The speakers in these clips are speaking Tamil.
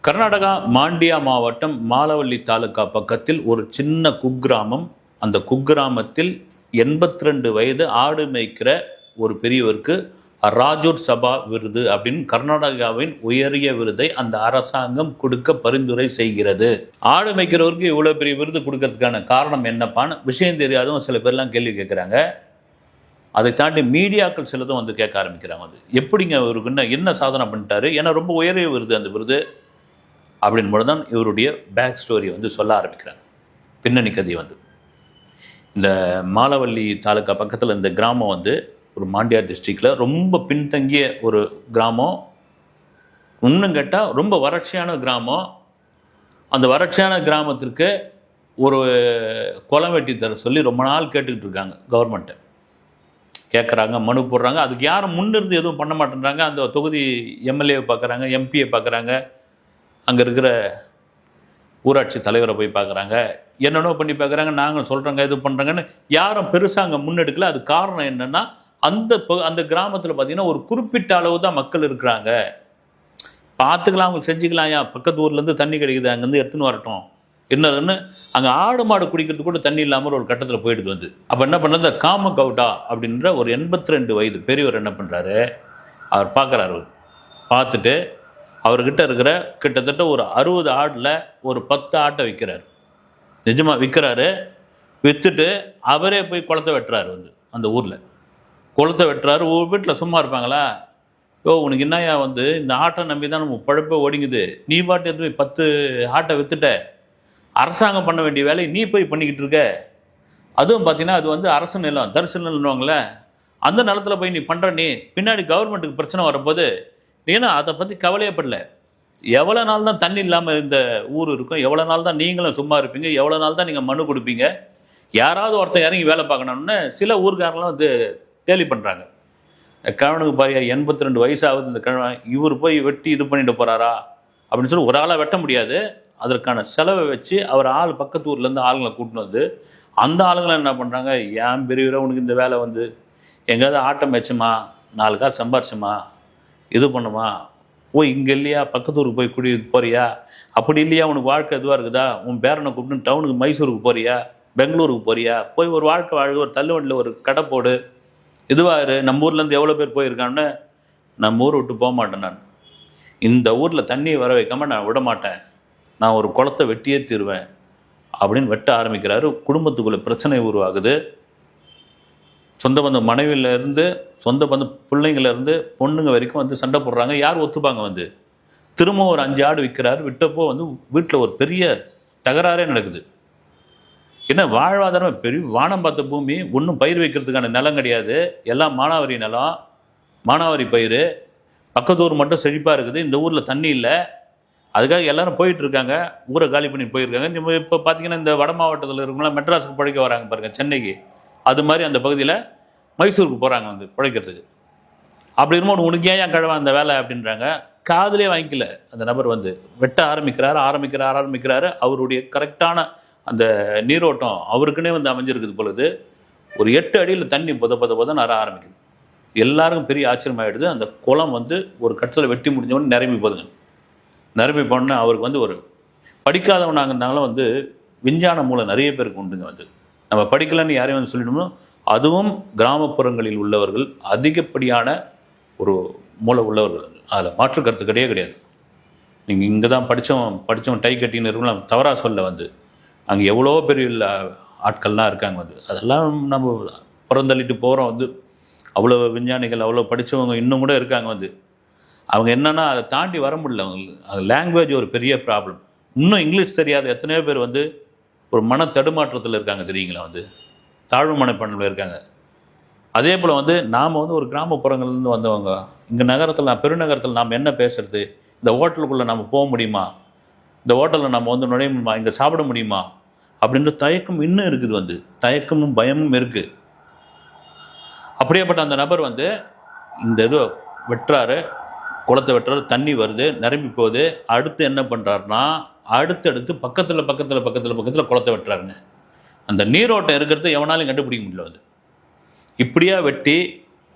கர்நாடகா மாண்டியா மாவட்டம் மாலவல்லி தாலுகா பக்கத்தில் ஒரு சின்ன குக்கிராமம். அந்த குக்கிராமத்தில் 82 வயது ஆடு மேய்க்கிற ஒரு பெரியவருக்கு ராஜூர் சபா விருது அப்படின்னு கர்நாடகாவின் உயரிய விருதை அந்த அரசாங்கம் கொடுக்க பரிந்துரை செய்கிறது. ஆடு மேய்க்கிறவருக்கு இவ்வளோ பெரிய விருது கொடுக்கறதுக்கான காரணம் என்னப்பான்னு விஷயம் தெரியாதவங்க சில பேர்லாம் கேள்வி கேட்குறாங்க. அதை தாண்டி மீடியாக்கள் சிலதும் வந்து கேட்க ஆரம்பிக்கிறாங்க. அது எப்படிங்க இவருக்கு என்ன சாதனை பண்ணிட்டாரு, ஏன்னா ரொம்ப உயரிய விருது அந்த விருது அப்படின்போது தான் இவருடைய பேக் ஸ்டோரி வந்து சொல்ல ஆரம்பிக்கிறாங்க. பின்னணி கதை வந்து இந்த மாலவல்லி தாலுக்கா பக்கத்தில் இந்த கிராமம் வந்து ஒரு மாண்டியா டிஸ்ட்ரிக்டில் ரொம்ப பின்தங்கிய ஒரு கிராமம். இன்னும் கேட்டால் ரொம்ப வறட்சியான கிராமம். அந்த வறட்சியான கிராமத்திற்கு ஒரு குளம் வெட்டி தர சொல்லி ரொம்ப நாள் கேட்டுக்கிட்டு இருக்காங்க. கவர்மெண்ட்டை கேட்குறாங்க, மனு போடுறாங்க. அதுக்கு யாரும் முன்னிருந்து எதுவும் பண்ண மாட்டேன்றாங்க. அந்த தொகுதி எம்எல்ஏவை பார்க்குறாங்க, எம்பியை பார்க்குறாங்க, அங்கே இருக்கிற ஊராட்சி தலைவரை போய் பார்க்குறாங்க, என்னென்னோ பண்ணி பார்க்குறாங்க. நாங்கள் சொல்கிறோங்க இது பண்ணுறாங்கன்னு யாரும் பெருசாக அங்கே முன்னெடுக்கல. அது காரணம் என்னென்னா அந்த கிராமத்தில் பார்த்திங்கன்னா ஒரு குறிப்பிட்ட அளவு தான் மக்கள் இருக்கிறாங்க. பார்த்துக்கலாம், அவங்க செஞ்சுக்கலாம். ஏன் பக்கத்து ஊர்லேருந்து தண்ணி கிடைக்குது, அங்கேருந்து எடுத்துன்னு வரட்டும். என்னதுன்னு அங்கே ஆடு மாடு குடிக்கிறதுக்கு கூட தண்ணி இல்லாமல் ஒரு கட்டத்தில் போயிடுது வந்து. அப்போ என்ன பண்ணுறது, காம கவுடா அப்படின்ற ஒரு 82 வயது பெரியவர் என்ன பண்ணுறாரு, அவர் பார்க்குறாரு. பார்த்துட்டு அவர்கிட்ட இருக்கிற கிட்டத்தட்ட ஒரு 60 ஆடில் ஒரு 10 ஆட்டை விற்கிறார். நிஜமாக விற்கிறாரு. விற்றுட்டு அவரே போய் குளத்தை வெட்டுறாரு வந்து. அந்த ஊரில் குளத்தை வெட்டுறாரு. ஒரு வீட்டில் சும்மா இருப்பாங்களா? உனக்கு என்னையா வந்து இந்த ஆட்டை நம்பி தான் நம்ம பழப்ப ஓடிங்குது, நீ பாட்டு எடுத்து போய் 10 ஆட்டை விற்றுட்ட, அரசாங்கம் பண்ண வேண்டிய வேலையை நீ போய் பண்ணிக்கிட்டு இருக்க. அதுவும் பார்த்தீங்கன்னா அது வந்து அரசு நிலம், தரிசு நிலம்னுவாங்களே, அந்த நிலத்தில் போய் நீ பண்ணுற, நீ பின்னாடி கவர்மெண்ட்டுக்கு பிரச்சனை வரப்போது ஏன்னா அதை பற்றி கவலையப்படல. எவ்வளோ நாள் தான் தண்ணி இல்லாமல் இந்த ஊர் இருக்கும், எவ்வளோ நாள் தான் நீங்களும் சும்மா இருப்பீங்க, எவ்வளோ நாள் தான் நீங்கள் மனு கொடுப்பீங்க, யாராவது ஒருத்தர் இறங்கி வேலை பார்க்கணும்னு சில ஊர்காரெலாம் வந்து கேலி பண்ணுறாங்க. கிழவனுக்கு பாரியா 82 வயசாகுது இந்த கிழவன், இவர் போய் வெட்டி இது பண்ணிட்டு போகிறாரா அப்படின்னு சொல்லி ஒரு ஆளாக வெட்ட முடியாது. அதற்கான செலவை வச்சு அவர் ஆள் பக்கத்து ஊர்லேருந்து ஆளுங்களை கூட்டின்னு வந்து அந்த ஆளுங்களை என்ன பண்ணுறாங்க, ஏன் பெரியவரை உனக்கு இந்த வேலை வந்து எங்கேயாவது ஆட்டம் வச்சுமா, 4 காசு சம்பாரிச்சுமா, இது பண்ணுமா, போய் இங்கே இல்லையா பக்கத்து ஊருக்கு போய் குடி போறியா, அப்படி இல்லையா உனக்கு வாழ்க்கை இதுவாக இருக்குதா, உன் பேரனை கூப்பிட்டு டவுனுக்கு மைசூருக்கு போறியா, பெங்களூருக்கு போறியா, போய் ஒரு வாழ்க்கை ஒரு தள்ளுவண்டியில் ஒரு கடை போடு, இதுவாரு. நம்ம ஊர்லேருந்து எவ்வளோ பேர் போயிருக்கான்னு, நம்ம ஊரை விட்டு போக மாட்டேன் நான், இந்த ஊரில் தண்ணியை வர வைக்காமல் நான் விட மாட்டேன், நான் ஒரு குளத்தை வெட்டியே தீருவேன் அப்படின்னு வெட்ட ஆரம்பிக்கிறாரு. குடும்பத்துக்குள்ளே பிரச்சனை உருவாகுது. சொந்த பந்த மனைவியிலேருந்து சொந்த பந்த பிள்ளைங்கள்லேருந்து பொண்ணுங்க வரைக்கும் வந்து சண்டை போடுறாங்க. யார் ஒத்துப்பாங்க வந்து. திரும்ப ஒரு 5 ஆடு விற்கிறாரு. விட்டப்போ வந்து வீட்டில் ஒரு பெரிய தகராறே நடக்குது. ஏன்னா வாழ்வாதாரம் பெரிய வானம் பார்த்த பூமி, ஒன்றும் பயிர் வைக்கிறதுக்கான நிலம் கிடையாது, எல்லாம் மானாவாரி நிலம், மானாவாரி பயிர். பக்கத்தூர் மட்டும் செழிப்பாக இருக்குது. இந்த ஊரில் தண்ணி இல்லை. அதுக்காக எல்லாரும் போயிட்டு இருக்காங்க, ஊரை காலி பண்ணி போயிருக்காங்க. இப்போ பார்த்தீங்கன்னா இந்த வட மாவட்டத்தில் இருக்கவங்களாம் மெட்ராஸுக்கு பழைக்க வராங்க பாருங்கள், சென்னைக்கு. அது மாதிரி அந்த பகுதியில் மைசூருக்கு போகிறாங்க வந்து பிழைக்கிறதுக்கு. அப்படி இருக்கும்போது உனக்கு ஏன் கிழவன் அந்த வேலை அப்படின்றாங்க. காதிலே வாங்கிக்கல அந்த நபர் வந்து. வெட்ட ஆரம்பிக்கிறாரு. அவருடைய கரெக்டான அந்த நீரோட்டம் அவருக்குன்னே வந்து அமைஞ்சிருக்குது பொழுது ஒரு 8 அடியில் தண்ணி பொத நர ஆரம்பிக்குது. எல்லாருக்கும் பெரிய ஆச்சரியமாகிடுது. அந்த குளம் வந்து ஒரு கட்டத்தில் வெட்டி முடிஞ்சவொன்னு நிரம்பி போதுங்க. நிரம்பி போனால் அவருக்கு வந்து ஒரு படிக்காதவனாக இருந்தாலும் வந்து விஞ்ஞான மூலம் நிறைய பேருக்கு உண்டுங்க வந்து. நம்ம படிக்கலன்னு யாரையும் வந்து சொல்லிடணும். அதுவும் கிராமப்புறங்களில் உள்ளவர்கள் அதிகப்படியான ஒரு மூளை உள்ளவர்கள், அதில் மாற்று கருத்து கிடையாது. நீங்கள் இங்கே தான் படித்தோம் டை கட்டின்னு இருக்கலாம் தவறாக சொல்ல வந்து. அங்கே எவ்வளோ பெரிய ஆட்கள்லாம் இருக்காங்க வந்து. அதெல்லாம் நம்ம புறந்தள்ளிட்டு போகிறோம் வந்து. அவ்வளோ விஞ்ஞானிகள், அவ்வளோ படித்தவங்க இன்னும் கூட இருக்காங்க வந்து. அவங்க என்னென்னா அதை தாண்டி வர முடியல. அவங்களுக்கு லாங்குவேஜ் ஒரு பெரிய ப்ராப்ளம். இன்னும் இங்கிலீஷ் தெரியாத எத்தனையோ பேர் வந்து ஒரு மன தடுமாற்றத்தில் இருக்காங்க தெரியுங்களா வந்து. தாழ்வு மனப்பான்மையில் இருக்காங்க. அதே போல் வந்து நாம் வந்து ஒரு கிராமப்புறங்கள்லேருந்து வந்தவங்க. இங்கே நகரத்தில் பெருநகரத்தில் நாம் என்ன பேசுறது, இந்த ஹோட்டலுக்குள்ளே நம்ம போக முடியுமா, இந்த ஹோட்டலில் நம்ம வந்து நுழைய முடியுமா, இங்கே சாப்பிட முடியுமா அப்படின்ற தயக்கம் இன்னும் இருக்குது வந்து. தயக்கமும் பயமும் இருக்குது. அப்படியேப்பட்ட அந்த நபர் வந்து இந்த இது வெட்டுறாரு, குளத்தை வெட்டுறாரு, தண்ணி வருது, நிரம்பி போகுது. அடுத்து என்ன பண்ணுறாருனா அடுத்தடுத்து பக்கத்தில் குளத்தை வெட்டுறாருங்க. அந்த நீரோட்டம் இருக்கிறது எவனாலும் கண்டுபிடிக்க முடியல வந்து. இப்படியா வெட்டி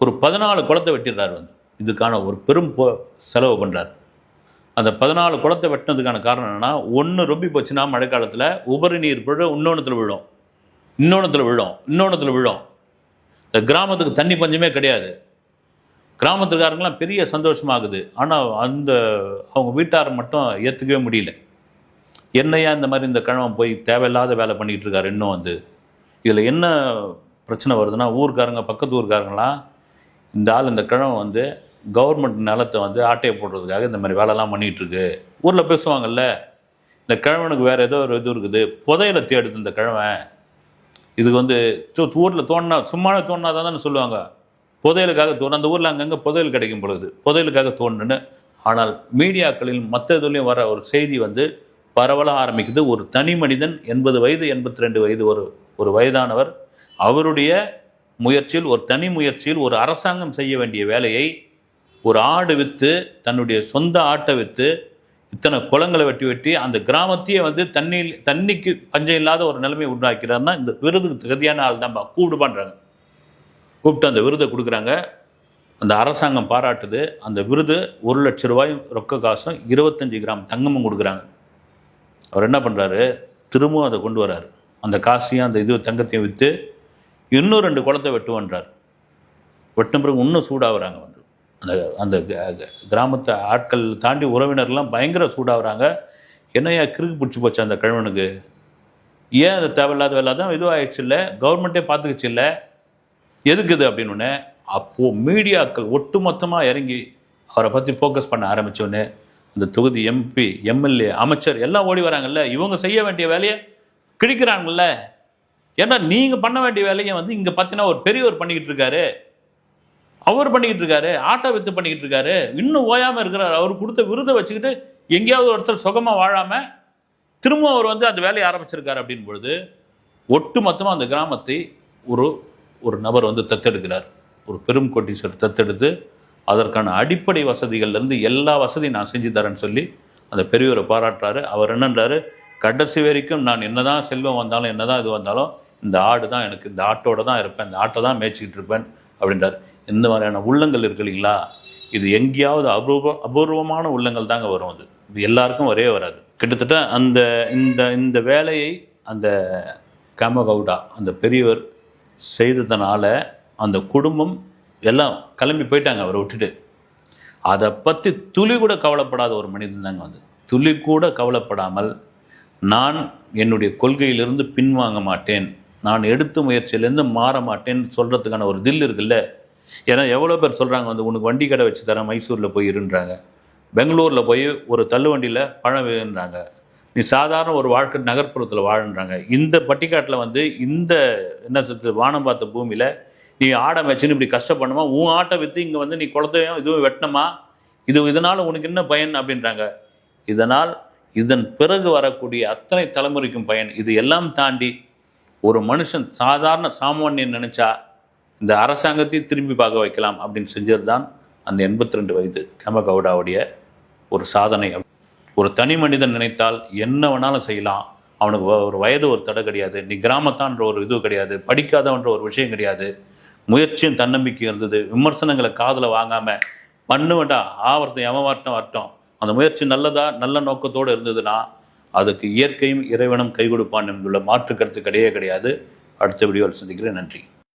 ஒரு 14 குளத்தை வெட்டிடுறாரு வந்து. இதுக்கான ஒரு பெரும் செலவு பண்ணுறாரு. அந்த 14 குளத்தை வெட்டினதுக்கான காரணம் என்னன்னா, ஒன்று ரொம்பி போச்சுன்னா மழைக்காலத்தில் உபரி நீர் விழும், இன்னொன்றுத்தில் விழும், இன்னொன்றுத்தில் விழும். இந்த கிராமத்துக்கு தண்ணி பஞ்சமே கிடையாது. கிராமத்துக்காரங்களாம் பெரிய சந்தோஷமாகுது. ஆனால் அவங்க வீட்டாரை மட்டும் ஏற்றுக்கவே முடியல. என்னையா இந்த மாதிரி இந்த கிழவன் போய் தேவையில்லாத வேலை பண்ணிகிட்டு இருக்காரு. இன்னும் இதில் என்ன பிரச்சனை வருதுன்னா, ஊருக்காரங்க பக்கத்து ஊருக்காரங்களாம் இந்த ஆள் இந்த கிழவன் கவர்மெண்ட் நிலத்தை ஆட்டையை போடுறதுக்காக இந்த மாதிரி வேலைலாம் பண்ணிகிட்ருக்கு. ஊரில் பேசுவாங்கல்ல, இந்த கிழவனுக்கு வேறு ஏதோ ஒரு இது இருக்குது, புதையில தேடுது இந்த கிழவன். இதுக்கு ஊரில் சும்மாவே தோணுனா தானே சொல்லுவாங்க. புதையலுக்காக தோணும். அந்த ஊரில் அங்கங்கே புதையல் கிடைக்கும் பொழுது புதையலுக்காக தோணுன்னு. ஆனால் மீடியாக்களில் மற்ற இதுலேயும் வர ஒரு செய்தி பரவலாக ஆரம்பிக்குது. ஒரு தனி மனிதன் 80 வயது 82 வயது ஒரு வயதானவர் அவருடைய முயற்சியில், ஒரு தனி முயற்சியில் ஒரு அரசாங்கம் செய்ய வேண்டிய வேலையை ஒரு ஆடு விற்று, தன்னுடைய சொந்த ஆட்டை விற்று இத்தனை குளங்களை வெட்டி அந்த கிராமத்தையே தண்ணிக்கு பஞ்சம் இல்லாத ஒரு நிலைமையை உண்டாக்கிறாருன்னா இந்த விருதுக்கு தகுதியான ஆள் தான் கூப்பிட்டு அந்த விருதை கொடுக்குறாங்க. அந்த அரசாங்கம் பாராட்டுது. அந்த விருது 1 லட்ச ரூபாய் ரொக்க காசும் 25 கிராம் தங்கமும் கொடுக்குறாங்க. அவர் என்ன பண்ணுறாரு, திரும்பவும் அதை கொண்டு வர்றாரு. அந்த காசையும் அந்த தங்கத்தையும் விற்று இன்னும் 2 குளத்தை வெட்டுவன்றார். வெட்டின பிறகு இன்னும் சூடாகிறாங்க. அந்த கிராமத்தை ஆட்கள் தாண்டி உறவினர்லாம் பயங்கர சூடாகிறாங்க. என்னையா கிறுக்கு பிடிச்சி போச்சு அந்த கிழவனுக்கு, ஏன் அது தேவையில்லாத வேலை தான் இதுவாகிடுச்சு இல்லை, கவர்மெண்ட்டே பார்த்துக்கிச்சு இல்லை, எதுக்கு இது அப்படின்னு. அப்போது மீடியாக்கள் ஒட்டுமொத்தமாக இறங்கி அவரை பற்றி ஃபோக்கஸ் பண்ண ஆரம்பித்தோடனே அந்த தொகுதி MP, MLA, அமைச்சர் எல்லாம் ஓடி வராங்கல்ல. இவங்க செய்ய வேண்டிய வேலையை கிழிக்கிறாங்கல்ல. ஏன்னா நீங்கள் பண்ண வேண்டிய வேலையை இங்கே பார்த்தீங்கன்னா ஒரு பெரியவர் பண்ணிக்கிட்டு இருக்காரு, அவர் பண்ணிக்கிட்டு இருக்காரு, ஆட்டோ வித்து பண்ணிக்கிட்டு இருக்காரு, இன்னும் ஓயாமல் இருக்கிறார். அவர் கொடுத்த விருதை வச்சுக்கிட்டு எங்கேயாவது ஒருத்தர் சுகமாக வாழாமல் திரும்ப அவர் அந்த வேலையை ஆரம்பிச்சிருக்காரு. அப்படின்னு பொழுது ஒட்டு மொத்தமாக அந்த கிராமத்தை ஒரு நபர் தத்தெடுக்கிறார். ஒரு பெரும் கோட்டீஸ்வரர் தத்தெடுத்து அதற்கான அடிப்படை வசதிகள்லேருந்து எல்லா வசதியும் நான் செஞ்சு தரேன்னு சொல்லி அந்த பெரியவரை பாராட்டுறாரு. அவர் என்னன்றாரு, கடைசி வரைக்கும் நான் என்னதான் செல்வம் வந்தாலும் என்னதான் இது வந்தாலும் இந்த ஆடு தான் எனக்கு, இந்த ஆட்டோட தான் இருப்பேன், இந்த ஆட்டை தான் மேய்ச்சிக்கிட்டு இருப்பேன் அப்படின்றார். இந்த மாதிரியான உள்ளங்கள் இருக்கு இல்லைங்களா, இது எங்கேயாவது அபூர்வமான உள்ளங்கள் தாங்க வரும். இது எல்லாருக்கும் வரவே வராது. கிட்டத்தட்ட இந்த வேலையை அந்த காமகவுடா அந்த பெரியவர் செய்ததுனால அந்த குடும்பம் எல்லாம் கிளம்பி போயிட்டாங்க அவரை விட்டுட்டு. அதை பற்றி துளி கூட கவலைப்படாத ஒரு மனிதன் தாங்க துளி கூட கவலைப்படாமல், நான் என்னுடைய கொள்கையிலிருந்து பின்வாங்க மாட்டேன், நான் எடுத்த முயற்சியிலேருந்து மாற மாட்டேன்னு சொல்கிறதுக்கான ஒரு தில் இருக்குல்ல. ஏன்னா எவ்வளோ பேர் சொல்கிறாங்க உனக்கு வண்டி கடை வச்சு தரேன், மைசூரில் போய் இருன்றாங்க, பெங்களூரில் போய் ஒரு தள்ளுவண்டியில் பழம் வேணுன்றாங்க, நீ சாதாரண ஒரு வாழ்க்கை நகர்ப்புறத்தில் வாழன்றாங்க. இந்த பட்டிக்காட்டில் இந்த என்ன சொல்றது, வானம் பார்த்த பூமியில் நீ ஆடை வச்சுன்னு இப்படி கஷ்டப்படணுமா, உன் ஆட்டை விற்று இங்கே நீ குளத்தையும் இதுவும் வெட்டணுமா, இதனால் உனக்கு என்ன பயன் அப்படின்றாங்க. இதன் பிறகு வரக்கூடிய அத்தனை தலைமுறைக்கும் பயன். இது எல்லாம் தாண்டி ஒரு மனுஷன் சாதாரண சாமானியன் நினச்சா இந்த அரசாங்கத்தை திரும்பி பார்க்க வைக்கலாம் அப்படின்னு செஞ்சது தான் அந்த 82 வயது காமகவுடாவுடைய ஒரு சாதனை. ஒரு தனி மனிதன் நினைத்தால் என்ன வேணாலும் செய்யலாம். அவனுக்கு ஒரு வயது ஒரு தடை கிடையாது, நீ கிராமத்தான்ற ஒரு இது கிடையாது, படிக்காதவன்ற ஒரு விஷயம் கிடையாது. முயற்சியும் தன்னம்பிக்கையும் இருந்தது. விமர்சனங்களை காதில் வாங்காமல் பண்ணுவேண்டா, ஆவர்த்தம் வரட்டும், அந்த முயற்சி நல்ல நோக்கத்தோடு இருந்ததுன்னா அதுக்கு இயற்கையும் இறைவனும் கை கொடுப்பான் என்பதுள்ள மாற்று கருத்து கிடையாது. அடுத்த வீடியோவில் சந்திக்கிறேன். நன்றி.